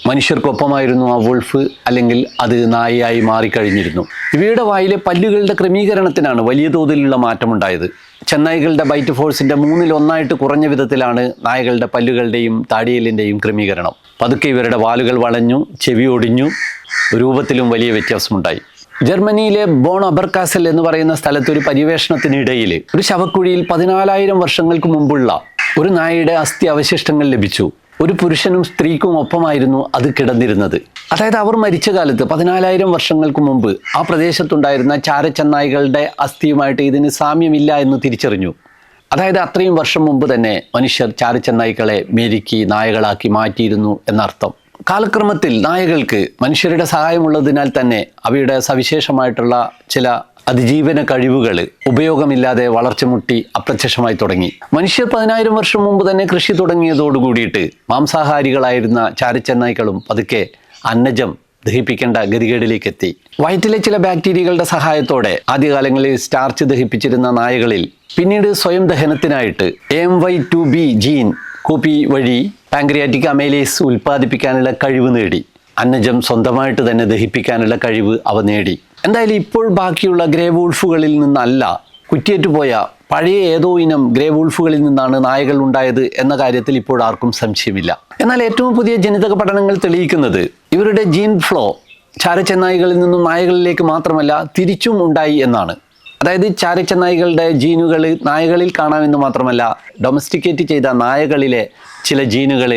മനുഷ്യർക്കൊപ്പമായിരുന്നു ആ വൂൾഫ്, അല്ലെങ്കിൽ അത് നായയായി മാറിക്കഴിഞ്ഞിരുന്നു. ഇവയുടെ വായിലെ പല്ലുകളുടെ ക്രമീകരണത്തിനാണ് വലിയ തോതിലുള്ള മാറ്റമുണ്ടായത്. ചെന്നായ്ക്കളുടെ ബൈറ്റ് ഫോഴ്സിൻ്റെ 1/3 കുറഞ്ഞ വിധത്തിലാണ് നായകളുടെ പല്ലുകളുടെയും താടിയലിൻ്റെയും ക്രമീകരണം. പതുക്കെ ഇവരുടെ വാലുകൾ വളഞ്ഞു, ചെവി ഒടിഞ്ഞു, രൂപത്തിലും വലിയ വ്യത്യാസമുണ്ടായി. ജർമ്മനിയിലെ ബോൺ അബർകാസൽ എന്ന് പറയുന്ന സ്ഥലത്ത് ഒരു പര്യവേഷണത്തിനിടയിൽ ഒരു ശവക്കുഴിയിൽ 14,000 വർഷങ്ങൾക്ക് മുമ്പുള്ള ഒരു നായയുടെ അസ്ഥി അവശിഷ്ടങ്ങൾ ലഭിച്ചു. ഒരു പുരുഷനും സ്ത്രീക്കും ഒപ്പമായിരുന്നു അത് കിടന്നിരുന്നത്. അതായത് അവർ മരിച്ച കാലത്ത് 14,000 വർഷങ്ങൾക്ക് മുമ്പ് ആ പ്രദേശത്തുണ്ടായിരുന്ന ചാരച്ചെന്നായ്ക്കളുടെ അസ്ഥിയുമായിട്ട് ഇതിന് സാമ്യമില്ല എന്ന് തിരിച്ചറിഞ്ഞു. അതായത് അത്രയും വർഷം മുമ്പ് തന്നെ മനുഷ്യർ ചാരച്ചെന്നായ്ക്കളെ മെരുക്കി നായകളാക്കി മാറ്റിയിരുന്നു എന്നർത്ഥം. കാലക്രമത്തിൽ നായകൾക്ക് മനുഷ്യരുടെ സഹായമുള്ളതിനാൽ തന്നെ അവയുടെ സവിശേഷമായിട്ടുള്ള ചില അതിജീവന കഴിവുകൾ ഉപയോഗമില്ലാതെ വളർച്ച മുട്ടി അപ്രത്യക്ഷമായി തുടങ്ങി. മനുഷ്യർ 10,000 വർഷം മുമ്പ് തന്നെ കൃഷി തുടങ്ങിയതോടുകൂടിയിട്ട് മാംസാഹാരികളായിരുന്ന ചാരച്ചെന്നായ്ക്കളും പതുക്കെ അന്നജം ദഹിപ്പിക്കേണ്ട ഗതികേടിലേക്ക് എത്തി. വയറ്റിലെ ചില ബാക്ടീരിയകളുടെ സഹായത്തോടെ ആദ്യകാലങ്ങളിൽ സ്റ്റാർച്ച് ദഹിപ്പിച്ചിരുന്ന നായകളിൽ പിന്നീട് സ്വയം ദഹനത്തിനായിട്ട് AMY2B ജീൻ കോപ്പി വഴി പാങ്ക്രിയാറ്റിക് അമൈലേസ് ഉൽപ്പാദിപ്പിക്കാനുള്ള കഴിവ് നേടി. അന്നജം സ്വന്തമായിട്ട് തന്നെ ദഹിപ്പിക്കാനുള്ള കഴിവ് അവ നേടി. എന്തായാലും ഇപ്പോൾ ബാക്കിയുള്ള ഗ്രേ വൂൾഫുകളിൽ നിന്നല്ല, കുറ്റിയേറ്റുപോയ പഴയ ഏതോ ഇനം ഗ്രേ വൂൾഫുകളിൽ നിന്നാണ് നായകൾ ഉണ്ടായത് എന്ന കാര്യത്തിൽ ഇപ്പോൾ ആർക്കും സംശയമില്ല. എന്നാൽ ഏറ്റവും പുതിയ ജനിതക പഠനങ്ങൾ തെളിയിക്കുന്നത് ഇവരുടെ ജീൻ ഫ്ലോ ചാരച്ചെന്നായ്കളിൽ നിന്നും നായകളിലേക്ക് മാത്രമല്ല തിരിച്ചും ഉണ്ടായി എന്നാണ്. അതായത് ചാരച്ചെന്നായ്കളുടെ ജീനുകൾ നായകളിൽ കാണാമെന്ന് മാത്രമല്ല, ഡൊമസ്റ്റിക്കേറ്റ് ചെയ്ത നായകളിലെ ചില ജീനുകൾ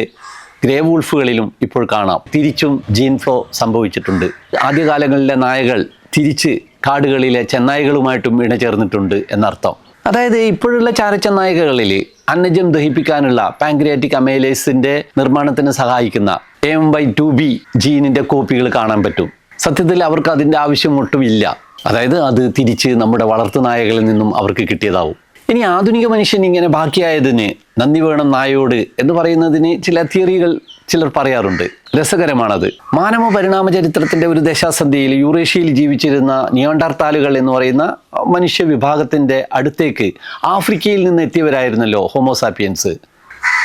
ഗ്രേ വൂൾഫുകളിലും ഇപ്പോൾ കാണാം. തിരിച്ചും ജീൻ ഫ്ലോ സംഭവിച്ചിട്ടുണ്ട്. ആദ്യകാലങ്ങളിലെ നായകൾ തിരിച്ച് കാടുകളിലെ ചെന്നായ്കളുമായിട്ടും ഇണചേർന്നിട്ടുണ്ട് എന്നർത്ഥം. അതായത് ഇപ്പോഴുള്ള ചാരച്ചെന്നായ്കളിൽ അന്നജം ദഹിപ്പിക്കാനുള്ള പാങ്ക്രിയാറ്റിക് അമൈലേസിൻ്റെ നിർമ്മാണത്തിന് സഹായിക്കുന്ന AMY2B ജീനിൻ്റെ കോപ്പികൾ കാണാൻ പറ്റും. സത്യത്തിൽ അവർക്ക് അതിൻ്റെ ആവശ്യം ഒട്ടുമില്ല. അതായത് അത് തിരിച്ച് നമ്മുടെ വളർത്തുനായകളിൽ നിന്നും അവർക്ക് കിട്ടിയതാവും. ഇനി ആധുനിക മനുഷ്യൻ ഇങ്ങനെ ബാക്കിയായതിന് നന്ദി വേണം നായയോട് എന്ന് പറയുന്നതിന് ചില തിയറികൾ ചിലർ പറയാറുണ്ട്. രസകരമാണത്. മാനവ പരിണാമ ചരിത്രത്തിന്റെ ഒരു ദശാസന്ധിയിൽ യൂറേഷ്യയിൽ ജീവിച്ചിരുന്ന നിയോണ്ടർത്താലുകൾ എന്ന് പറയുന്ന മനുഷ്യ വിഭാഗത്തിന്റെ അടുത്തേക്ക് ആഫ്രിക്കയിൽ നിന്ന് എത്തിയവരായിരുന്നല്ലോ ഹോമോസാപ്പിയൻസ്.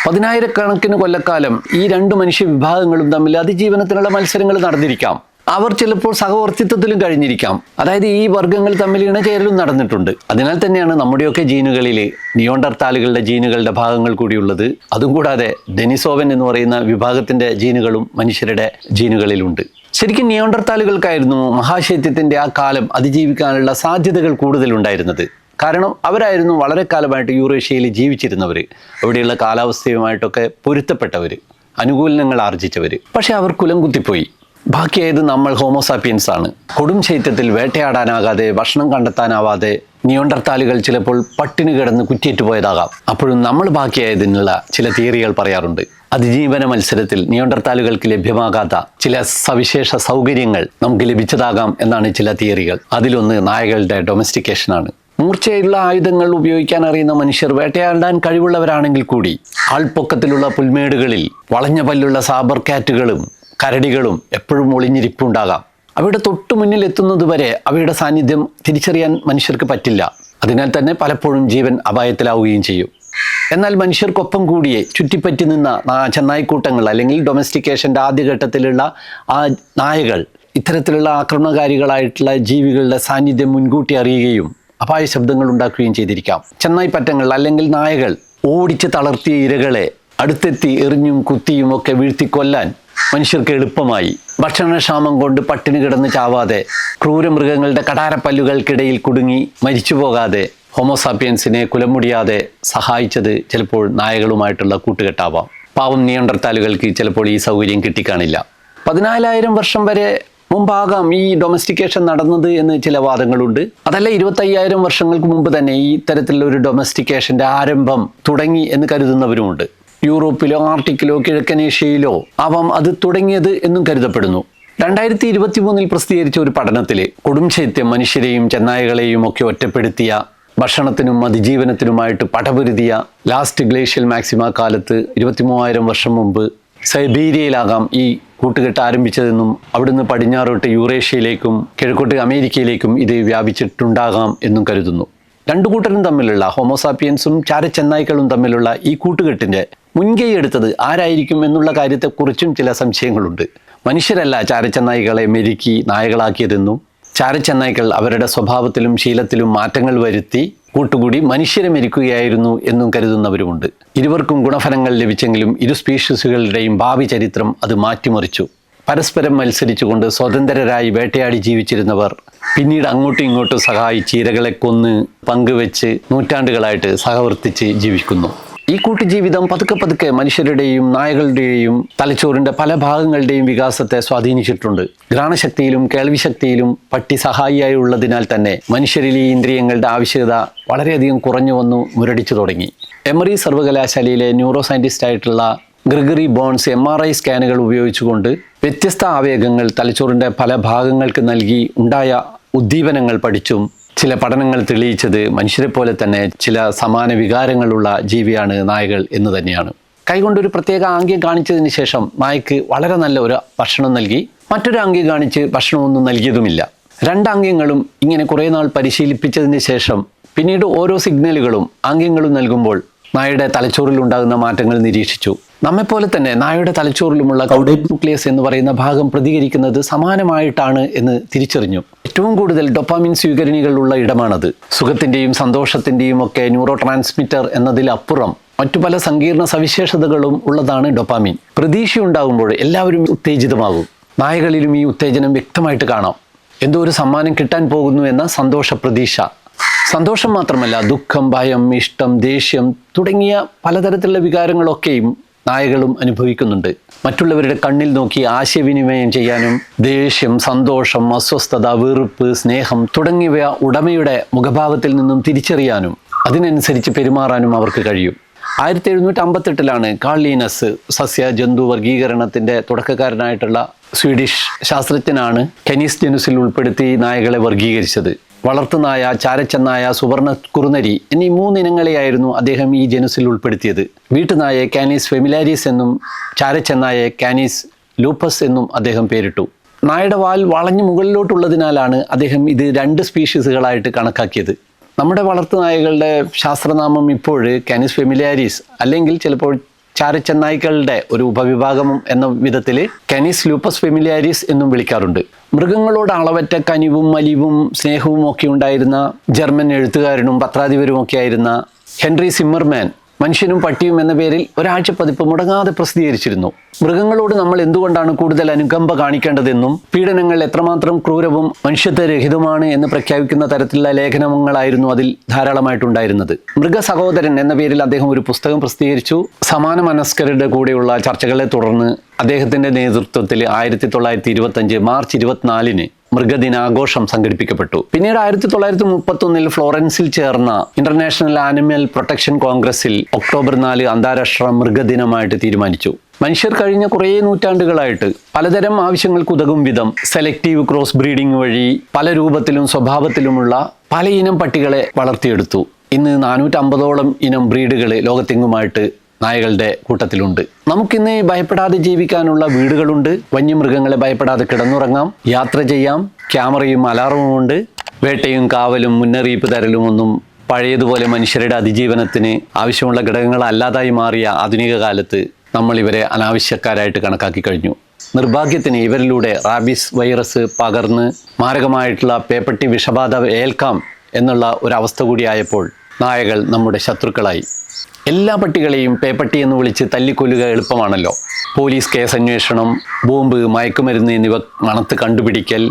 10,000-കണക്കിന് കൊല്ലക്കാലം ഈ രണ്ട് മനുഷ്യ വിഭാഗങ്ങളും തമ്മിൽ അതിജീവനത്തിനുള്ള മത്സരങ്ങൾ നടന്നിരിക്കാം. അവർ ചിലപ്പോൾ സഹവർത്തിത്വത്തിലും കഴിഞ്ഞിരിക്കാം. അതായത് ഈ വർഗ്ഗങ്ങൾ തമ്മിൽ ഇണചേരലും നടന്നിട്ടുണ്ട്. അതിനാൽ തന്നെയാണ് നമ്മുടെയൊക്കെ ജീനുകളിൽ നിയോണ്ടർത്താലുകളുടെ ജീനുകളുടെ ഭാഗങ്ങൾ കൂടിയുള്ളത്. അതും കൂടാതെ ഡെനിസോവൻ എന്ന് പറയുന്ന വിഭാഗത്തിന്റെ ജീനുകളും മനുഷ്യരുടെ ജീനുകളിലുണ്ട്. ശരിക്കും നിയോണ്ടർത്താലുകൾക്കായിരുന്നു മഹാശൈത്യത്തിന്റെ ആ കാലം അതിജീവിക്കാനുള്ള സാധ്യതകൾ കൂടുതലുണ്ടായിരുന്നത്. കാരണം അവരായിരുന്നു വളരെ കാലമായിട്ട് യൂറേഷ്യയിൽ ജീവിച്ചിരുന്നവർ, അവിടെയുള്ള കാലാവസ്ഥയുമായിട്ടൊക്കെ പൊരുത്തപ്പെട്ടവർ, അനുകൂലനങ്ങൾ ആർജിച്ചവർ. പക്ഷെ അവർ കുലം കുത്തിപ്പോയി. ബാക്കിയായത് നമ്മൾ ഹോമോസാപ്പിയൻസ് ആണ്. കൊടും ശൈത്യത്തിൽ വേട്ടയാടാനാകാതെ, ഭക്ഷണം കണ്ടെത്താനാവാതെ നിയോണ്ടർത്താലുകൾ ചിലപ്പോൾ പട്ടിണി കിടന്ന് കുറ്റിയേറ്റുപോയതാകാം. അപ്പോഴും നമ്മൾ ബാക്കിയായതിനുള്ള ചില തിയറികൾ പറയാറുണ്ട്. അതിജീവന മത്സരത്തിൽ നിയോണ്ടർത്താലുകൾക്ക് ലഭ്യമാകാത്ത ചില സവിശേഷ സൗകര്യങ്ങൾ നമുക്ക് ലഭിച്ചതാകാം എന്നാണ് ചില തിയറികൾ. അതിലൊന്ന് നായകളുടെ ഡൊമസ്റ്റിക്കേഷനാണ്. മൂർച്ചയുള്ള ആയുധങ്ങൾ ഉപയോഗിക്കാൻ അറിയുന്ന മനുഷ്യർ വേട്ടയാടാൻ കഴിവുള്ളവരാണെങ്കിൽ കൂടി ആൾപ്പൊക്കത്തിലുള്ള പുൽമേടുകളിൽ വളഞ്ഞ പല്ലുള്ള സാബർ കാറ്റുകളും കരടികളും എപ്പോഴും ഒളിഞ്ഞിരിപ്പുണ്ടാകാം. അവയുടെ തൊട്ടു മുന്നിൽ എത്തുന്നതുവരെ അവയുടെ സാന്നിധ്യം തിരിച്ചറിയാൻ മനുഷ്യർക്ക് പറ്റില്ല. അതിനാൽ തന്നെ പലപ്പോഴും ജീവൻ അപായത്തിലാവുകയും ചെയ്യും. എന്നാൽ മനുഷ്യർക്കൊപ്പം കൂടിയേ ചുറ്റിപ്പറ്റി നിന്ന ചെന്നായിക്കൂട്ടങ്ങൾ അല്ലെങ്കിൽ ഡൊമസ്റ്റിക്കേഷൻ്റെ ആദ്യഘട്ടത്തിലുള്ള ആ നായകൾ ഇത്തരത്തിലുള്ള ആക്രമണകാരികളായിട്ടുള്ള ജീവികളുടെ സാന്നിധ്യം മുൻകൂട്ടി അറിയുകയും അപായ ശബ്ദങ്ങൾ ഉണ്ടാക്കുകയും ചെയ്തിരിക്കാം. ചെന്നായിപ്പറ്റങ്ങൾ അല്ലെങ്കിൽ നായകൾ ഓടിച്ച് തളർത്തിയ ഇരകളെ അടുത്തെത്തി എറിഞ്ഞും കുത്തിയും ഒക്കെ വീഴ്ത്തിക്കൊല്ലാൻ മനുഷ്യർക്ക് എളുപ്പമായി. ഭക്ഷണക്ഷാമം കൊണ്ട് പട്ടിണി കിടന്ന് ചാവാതെ, ക്രൂരമൃഗങ്ങളുടെ കടാരപ്പല്ലുകൾക്കിടയിൽ കുടുങ്ങി മരിച്ചു പോകാതെ, ഹോമോസാപ്പിയൻസിനെ കുലമുടിയാതെ സഹായിച്ചത് ചിലപ്പോൾ നായകളുമായിട്ടുള്ള കൂട്ടുകെട്ടാവാം. പാവം നിയോണ്ടർത്താലുകൾക്ക് ചിലപ്പോൾ ഈ സൗകര്യം കിട്ടിക്കാണില്ല. 14,000 വർഷം വരെ മുമ്പാകാം ഈ ഡൊമസ്റ്റിക്കേഷൻ നടന്നത് എന്ന് ചില വാദങ്ങളുണ്ട്. അതല്ല 25,000 വർഷങ്ങൾക്ക് മുമ്പ് തന്നെ ഈ തരത്തിലുള്ള ഒരു ഡൊമസ്റ്റിക്കേഷൻ്റെ ആരംഭം തുടങ്ങി എന്ന് കരുതുന്നവരുമുണ്ട്. യൂറോപ്പിലോ ആർട്ടിക്കിലോ കിഴക്കൻ ഏഷ്യയിലോ ആവാം അത് തുടങ്ങിയത് എന്നും കരുതപ്പെടുന്നു. 2023 പ്രസിദ്ധീകരിച്ച ഒരു പഠനത്തിൽ കൊടും ശൈത്യം മനുഷ്യരെയും ചെന്നായകളെയും ഒക്കെ ഒറ്റപ്പെടുത്തിയ, ഭക്ഷണത്തിനും അതിജീവനത്തിനുമായിട്ട് പടപൊരുതിയ ലാസ്റ്റ് ഗ്ലേഷ്യൽ മാക്സിമ കാലത്ത് 23,000 വർഷം മുമ്പ് സൈബീരിയയിലാകാം ഈ കൂട്ടുകെട്ട് ആരംഭിച്ചതെന്നും അവിടുന്ന് പടിഞ്ഞാറോട്ട് യൂറേഷ്യയിലേക്കും കിഴക്കോട്ട് അമേരിക്കയിലേക്കും ഇത് വ്യാപിച്ചിട്ടുണ്ടാകാം എന്നും കരുതുന്നു. രണ്ടു കൂട്ടരും തമ്മിലുള്ള ഹോമോസാപ്പിയൻസും ചാരച്ചെന്നായ്ക്കളും തമ്മിലുള്ള ഈ കൂട്ടുകെട്ടിൻ്റെ മുൻകൈ എടുത്തത് ആരായിരിക്കും എന്നുള്ള കാര്യത്തെക്കുറിച്ചും ചില സംശയങ്ങളുണ്ട്. മനുഷ്യരല്ല ചാരച്ചെന്നായ്ക്കളെ മെരുക്കി നായകളാക്കിയതെന്നും ചാരച്ചെന്നായ്ക്കൾ അവരുടെ സ്വഭാവത്തിലും ശീലത്തിലും മാറ്റങ്ങൾ വരുത്തി കൂട്ടുകൂടി മനുഷ്യരെ മെരുക്കുകയായിരുന്നു എന്നും കരുതുന്നവരുമുണ്ട്. ഇരുവർക്കും ഗുണഫലങ്ങൾ ലഭിച്ചെങ്കിലും ഇരു സ്പീഷീസുകളുടെയും ഭാവി ചരിത്രം അത് മാറ്റിമറിച്ചു. പരസ്പരം മത്സരിച്ചുകൊണ്ട് സ്വതന്ത്രരായി വേട്ടയാടി ജീവിച്ചിരുന്നവർ പിന്നീട് അങ്ങോട്ടും ഇങ്ങോട്ടും സഹായിച്ച് ഇരകളെ കൊന്ന് പങ്കുവെച്ച് നൂറ്റാണ്ടുകളായിട്ട് സഹവർത്തിച്ച് ജീവിക്കുന്നു. ഈ കൂട്ടുജീവിതം പതുക്കെ പതുക്കെ മനുഷ്യരുടെയും നായകളുടെയും തലച്ചോറിൻ്റെ പല ഭാഗങ്ങളുടെയും വികാസത്തെ സ്വാധീനിച്ചിട്ടുണ്ട്. ഘ്രാണശക്തിയിലും കേൾവിശക്തിയിലും പട്ടി സഹായിയായി ഉള്ളതിനാൽ തന്നെ മനുഷ്യരിൽ ഈ ഇന്ദ്രിയങ്ങളുടെ ആവശ്യകത വളരെയധികം കുറഞ്ഞു വന്നു മുരടിച്ചു തുടങ്ങി. എമറി സർവകലാശാലയിലെ ന്യൂറോ സയൻറ്റിസ്റ്റായിട്ടുള്ള ഗ്രിഗറി ബോൺസ് MRI സ്കാനുകൾ ഉപയോഗിച്ചുകൊണ്ട് വ്യത്യസ്ത ആവേഗങ്ങൾ തലച്ചോറിൻ്റെ പല ഭാഗങ്ങൾക്ക് നൽകി ഉണ്ടായ ഉദ്ദീപനങ്ങൾ പഠിച്ചും ചില പഠനങ്ങൾ തെളിയിച്ചത് മനുഷ്യരെ പോലെ തന്നെ ചില സമാന വികാരങ്ങളുള്ള ജീവിയാണ് നായകൾ എന്ന് തന്നെയാണ്. കൈകൊണ്ടൊരു പ്രത്യേക ആംഗ്യം കാണിച്ചതിന് ശേഷം നായ്ക്ക് വളരെ നല്ല ഒരു ഭക്ഷണം നൽകി മറ്റൊരു ആംഗ്യം കാണിച്ച് ഭക്ഷണമൊന്നും നൽകിയതുമില്ല. രണ്ടാംഗ്യങ്ങളും ഇങ്ങനെ കുറേ നാൾ പരിശീലിപ്പിച്ചതിന് ശേഷം പിന്നീട് ഓരോ സിഗ്നലുകളും ആംഗ്യങ്ങളും നൽകുമ്പോൾ നായയുടെ തലച്ചോറിൽ ഉണ്ടാകുന്ന മാറ്റങ്ങൾ നിരീക്ഷിച്ചു. നമ്മെപ്പോലെ തന്നെ നായയുടെ തലച്ചോറിലുമുള്ള കൗഡേറ്റ് ന്യൂക്ലിയസ് എന്ന് പറയുന്ന ഭാഗം പ്രതികരിക്കുന്നത് സമാനമായിട്ടാണ് എന്ന് തിരിച്ചറിഞ്ഞു. ഏറ്റവും കൂടുതൽ ഡൊപ്പാമിൻ സ്വീകരണികളുള്ള ഇടമാണത്. സുഖത്തിൻ്റെയും സന്തോഷത്തിൻ്റെയും ഒക്കെ ന്യൂറോ ട്രാൻസ്മിറ്റർ എന്നതിലപ്പുറം മറ്റു പല സങ്കീർണ സവിശേഷതകളും ഉള്ളതാണ് ഡൊപ്പാമിൻ. പ്രതീക്ഷയുണ്ടാകുമ്പോൾ എല്ലാവരും ഉത്തേജിതമാകും. നായകളിലും ഈ ഉത്തേജനം വ്യക്തമായിട്ട് കാണാം. എന്തോ ഒരു സമ്മാനം കിട്ടാൻ പോകുന്നു എന്ന സന്തോഷ പ്രതീക്ഷ. സന്തോഷം മാത്രമല്ല, ദുഃഖം, ഭയം, ഇഷ്ടം, ദേഷ്യം തുടങ്ങിയ പലതരത്തിലുള്ള വികാരങ്ങളൊക്കെയും നായകളും അനുഭവിക്കുന്നുണ്ട്. മറ്റുള്ളവരുടെ കണ്ണിൽ നോക്കി ആശയവിനിമയം ചെയ്യാനും ദേഷ്യം, സന്തോഷം, അസ്വസ്ഥത, വെറുപ്പ്, സ്നേഹം തുടങ്ങിയവ ഉടമയുടെ മുഖഭാവത്തിൽ നിന്നും തിരിച്ചറിയാനും അതിനനുസരിച്ച് പെരുമാറാനും അവർക്ക് കഴിയും. 1758 കാൾ ലീനസ് സസ്യ ജന്തു വർഗീകരണത്തിൻ്റെ തുടക്കക്കാരനായിട്ടുള്ള സ്വീഡിഷ് ശാസ്ത്രജ്ഞനാണ് കെനീസ് ജനുസിൽ ഉൾപ്പെടുത്തി നായകളെ വർഗീകരിച്ചത്. വളർത്തുനായ, ചാരച്ചെന്നായ, സുവർണ കുറുനരി എന്നീ 3 ഇനങ്ങളെയായിരുന്നു അദ്ദേഹം ഈ ജനുസിൽ ഉൾപ്പെടുത്തിയത്. വീട്ടുനായയെ കാനീസ് ഫെമിലാരിസ് എന്നും ചാരച്ചെന്നായെ കാനീസ് ലൂപ്പസ് എന്നും അദ്ദേഹം പേരിട്ടു. നായയുടെ വാൽ വളഞ്ഞു മുകളിലോട്ടുള്ളതിനാലാണ് അദ്ദേഹം ഇത് 2 സ്പീഷീസുകളായിട്ട് കണക്കാക്കിയത്. നമ്മുടെ വളർത്തുനായകളുടെ ശാസ്ത്രനാമം ഇപ്പോൾ കാനീസ് ഫെമിലാരിസ് അല്ലെങ്കിൽ ചിലപ്പോൾ ചാരച്ചെന്നായ്ക്കളുടെ ഒരു ഉപവിഭാഗം എന്ന വിധത്തിൽ കാനീസ് ലൂപ്പസ് ഫെമിലാരിസ് എന്നും വിളിക്കാറുണ്ട്. മൃഗങ്ങളോട് അളവറ്റ കനിവും മലിവും സ്നേഹവും ഒക്കെ ഉണ്ടായിരുന്ന ജർമ്മൻ എഴുത്തുകാരനും പത്രാധിപരും ഒക്കെ ആയിരുന്ന ഹെൻറി സിമ്മർമാൻ മനുഷ്യനും പട്ടിയും എന്ന പേരിൽ ഒരാഴ്ച പതിപ്പ് മുടങ്ങാതെ പ്രസിദ്ധീകരിച്ചിരുന്നു. മൃഗങ്ങളോട് നമ്മൾ എന്തുകൊണ്ടാണ് കൂടുതൽ അനുകമ്പ കാണിക്കേണ്ടതെന്നും പീഡനങ്ങൾ എത്രമാത്രം ക്രൂരവും മനുഷ്യത്വരഹിതമാണ് എന്ന് പ്രഖ്യാപിക്കുന്ന തരത്തിലുള്ള ലേഖനങ്ങളായിരുന്നു അതിൽ ധാരാളമായിട്ടുണ്ടായിരുന്നത്. മൃഗസഹോദരൻ എന്ന പേരിൽ അദ്ദേഹം ഒരു പുസ്തകം പ്രസിദ്ധീകരിച്ചു. സമാന മനസ്കരുടെ കൂടെയുള്ള ചർച്ചകളെ തുടർന്ന് അദ്ദേഹത്തിൻ്റെ നേതൃത്വത്തിൽ 1925 മാർച്ച് 24 മൃഗദിനാഘോഷം സംഘടിപ്പിക്കപ്പെട്ടു. പിന്നീട് 1931 ഫ്ലോറൻസിൽ ചേർന്ന ഇന്റർനാഷണൽ ആനിമൽ പ്രൊട്ടക്ഷൻ കോൺഗ്രസിൽ ഒക്ടോബർ 4 അന്താരാഷ്ട്ര മൃഗദിനമായിട്ട് തീരുമാനിച്ചു. മനുഷ്യർ കഴിഞ്ഞ കുറേ നൂറ്റാണ്ടുകളായിട്ട് പലതരം ആവശ്യങ്ങൾക്ക് ഉതകും വിധം സെലക്റ്റീവ് ക്രോസ് ബ്രീഡിംഗ് വഴി പല രൂപത്തിലും സ്വഭാവത്തിലുമുള്ള പല ഇനം പട്ടികളെ വളർത്തിയെടുത്തു. ഇന്ന് 450ഓളം ഇനം ബ്രീഡുകൾ ലോകത്തെങ്ങുമായിട്ട് നായകളുടെ കൂട്ടത്തിലുണ്ട്. നമുക്കിന്ന് ഭയപ്പെടാതെ ജീവിക്കാനുള്ള വീടുകളുണ്ട്. വന്യമൃഗങ്ങളെ ഭയപ്പെടാതെ കിടന്നുറങ്ങാം, യാത്ര ചെയ്യാം. ക്യാമറയും അലാറവും ഉണ്ട്. വേട്ടയും കാവലും മുന്നറിയിപ്പ് തരലും ഒന്നും പഴയതുപോലെ മനുഷ്യരുടെ അതിജീവനത്തിന് ആവശ്യമുള്ള ഘടകങ്ങളല്ലാതായി മാറിയ ആധുനിക കാലത്ത് നമ്മൾ ഇവരെ അനാവശ്യക്കാരായിട്ട് കണക്കാക്കി കഴിഞ്ഞു. നിർഭാഗ്യത്തിന് ഇവരിലൂടെ റാബീസ് വൈറസ് പകർന്ന് മാരകമായിട്ടുള്ള പേപ്പട്ടി വിഷബാധ ഏൽക്കാം എന്നുള്ള ഒരവസ്ഥ കൂടിയായപ്പോൾ നായകൾ നമ്മുടെ ശത്രുക്കളായി. എല്ലാ പട്ടികളെയും പേപ്പട്ടി എന്ന് വിളിച്ച് തല്ലിക്കൊല്ലുക എളുപ്പമാണല്ലോ. പോലീസ് കേസന്വേഷണം, ബോംബ്, മയക്കുമരുന്ന് എന്നിവ മണത്ത് കണ്ടുപിടിക്കൽ,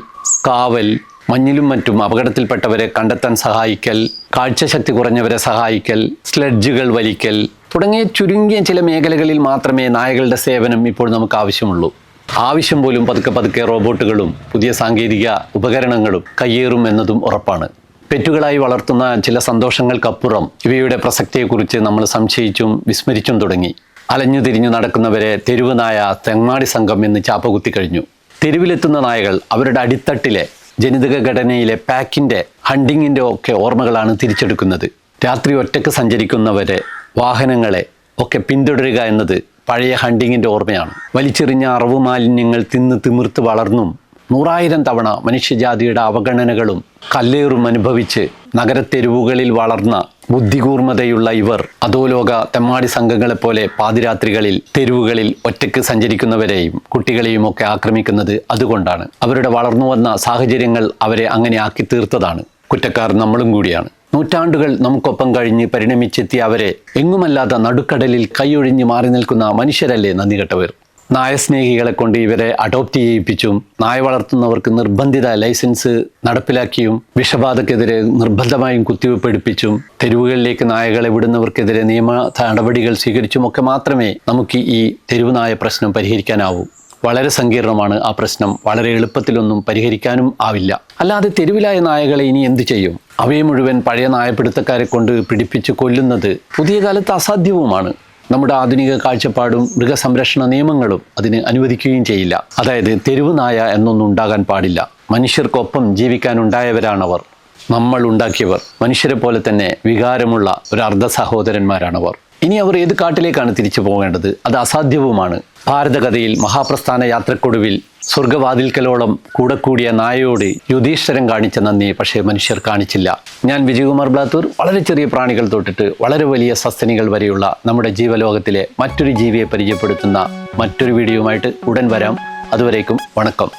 കാവൽ, മഞ്ഞിലും മറ്റും അപകടത്തിൽപ്പെട്ടവരെ കണ്ടെത്താൻ സഹായിക്കൽ, കാഴ്ചശക്തി കുറഞ്ഞവരെ സഹായിക്കൽ, സ്ലെഡ്ജുകൾ വലിക്കൽ തുടങ്ങിയ ചുരുങ്ങിയ ചില മേഖലകളിൽ മാത്രമേ നായകളുടെ സേവനം ഇപ്പോൾ നമുക്ക് ആവശ്യമുള്ളൂ. ആവശ്യം പോലും പതുക്കെ റോബോട്ടുകളും പുതിയ സാങ്കേതിക ഉപകരണങ്ങളും കയ്യേറും എന്നതും ഉറപ്പാണ്. പെറ്റുകളായി വളർത്തുന്ന ചില സന്തോഷങ്ങൾക്കപ്പുറം ഇവയുടെ പ്രസക്തിയെക്കുറിച്ച് നമ്മൾ സംശയിച്ചും വിസ്മരിച്ചും തുടങ്ങി. അലഞ്ഞു തിരിഞ്ഞു നടക്കുന്നവരെ തെരുവ് നായ, തെങ്ങാടി സംഘം എന്ന് ചാപ്പകുത്തി കഴിഞ്ഞു. തെരുവിലെത്തുന്ന നായകൾ അവരുടെ അടിത്തട്ടിലെ ജനിതക ഘടനയിലെ പാക്കിൻ്റെ, ഹണ്ടിങ്ങിൻ്റെ ഒക്കെ ഓർമ്മകളാണ് തിരിച്ചെടുക്കുന്നത്. രാത്രി ഒറ്റയ്ക്ക് സഞ്ചരിക്കുന്നവരെ, വാഹനങ്ങളെ ഒക്കെ പിന്തുടരുക എന്നത് പഴയ ഹണ്ടിങ്ങിൻ്റെ ഓർമ്മയാണ്. വലിച്ചെറിഞ്ഞ അറവു മാലിന്യങ്ങൾ തിന്ന് തിമിർത്ത് വളർന്നും 100,000 തവണ മനുഷ്യജാതിയുടെ അവഗണനകളും കല്ലേറും അനുഭവിച്ച് നഗരത്തെരുവുകളിൽ വളർന്ന ബുദ്ധികൂർമ്മതയുള്ള ഇവർ അധോലോക തെമ്മാടി സംഘങ്ങളെപ്പോലെ പാതിരാത്രികളിൽ തെരുവുകളിൽ ഒറ്റയ്ക്ക് സഞ്ചരിക്കുന്നവരെയും കുട്ടികളെയും ഒക്കെ ആക്രമിക്കുന്നത് അതുകൊണ്ടാണ്. അവരുടെ വളർന്നു വന്ന സാഹചര്യങ്ങൾ അവരെ അങ്ങനെ ആക്കി തീർത്തതാണ്. കുറ്റക്കാർ നമ്മളും കൂടിയാണ്. നൂറ്റാണ്ടുകൾ നമുക്കൊപ്പം കഴിഞ്ഞ് പരിണമിച്ചെത്തിയ അവരെ എങ്ങുമല്ലാതെ നടുക്കടലിൽ കൈയൊഴിഞ്ഞ് മാറി നിൽക്കുന്ന മനുഷ്യരല്ലേ നന്ദി കെട്ടവർ. നായസ്നേഹികളെ കൊണ്ട് ഇവരെ അഡോപ്റ്റ് ചെയ്യിപ്പിച്ചും നായ വളർത്തുന്നവർക്ക് നിർബന്ധിത ലൈസൻസ് നടപ്പിലാക്കിയും വിഷബാധക്കെതിരെ നിർബന്ധമായും കുത്തിവയ്പ് എടുപ്പിച്ചും തെരുവുകളിലേക്ക് നായകളെ വിടുന്നവർക്കെതിരെ നിയമ നടപടികൾ സ്വീകരിച്ചുമൊക്കെ മാത്രമേ നമുക്ക് ഈ തെരുവ് നായ പ്രശ്നം പരിഹരിക്കാനാവൂ. വളരെ സങ്കീർണമാണ് ആ പ്രശ്നം. വളരെ എളുപ്പത്തിലൊന്നും പരിഹരിക്കാനും ആവില്ല. അല്ലാതെ തെരുവിലായ നായകളെ ഇനി എന്തു ചെയ്യും? അവയെ മുഴുവൻ പഴയ നായപിടുത്തക്കാരെ കൊണ്ട് പിടിപ്പിച്ച് കൊല്ലുന്നത് പുതിയ കാലത്ത് അസാധ്യവുമാണ്. നമ്മുടെ ആധുനിക കാഴ്ചപ്പാടും മൃഗസംരക്ഷണ നിയമങ്ങളും അതിന് അനുവദിക്കുകയും ചെയ്യില്ല. അതായത് തെരുവ് നായ എന്നൊന്നും ഉണ്ടാകാൻ പാടില്ല. മനുഷ്യർക്കൊപ്പം ജീവിക്കാനുണ്ടായവരാണവർ. നമ്മൾ ഉണ്ടാക്കിയവർ. മനുഷ്യരെ പോലെ തന്നെ വികാരമുള്ള ഒരു അർദ്ധ സഹോദരന്മാരാണവർ. ഇനി അവർ ഏത് കാട്ടിലേക്കാണ് തിരിച്ചു പോകേണ്ടത്? അത് അസാധ്യവുമാണ്. ഭാരതകഥയിൽ മഹാപ്രസ്ഥാന യാത്രക്കൊടുവിൽ സ്വർഗവാതിൽക്കലോളം കൂടെ കൂടിയ നായയോട് യുധിഷ്ഠിരൻ കാണിച്ച നന്ദി പക്ഷേ മനുഷ്യർ കാണിച്ചില്ല. ഞാൻ വിജയകുമാർ ബ്ലാത്തൂർ. വളരെ ചെറിയ പ്രാണികൾ തൊട്ടിട്ട് വളരെ വലിയ സസ്തനികൾ വരെയുള്ള നമ്മുടെ ജീവലോകത്തിലെ മറ്റൊരു ജീവിയെ പരിചയപ്പെടുത്തുന്ന മറ്റൊരു വീഡിയോയുമായിട്ട് ഉടൻ വരാം. അതുവരേക്കും വണക്കം.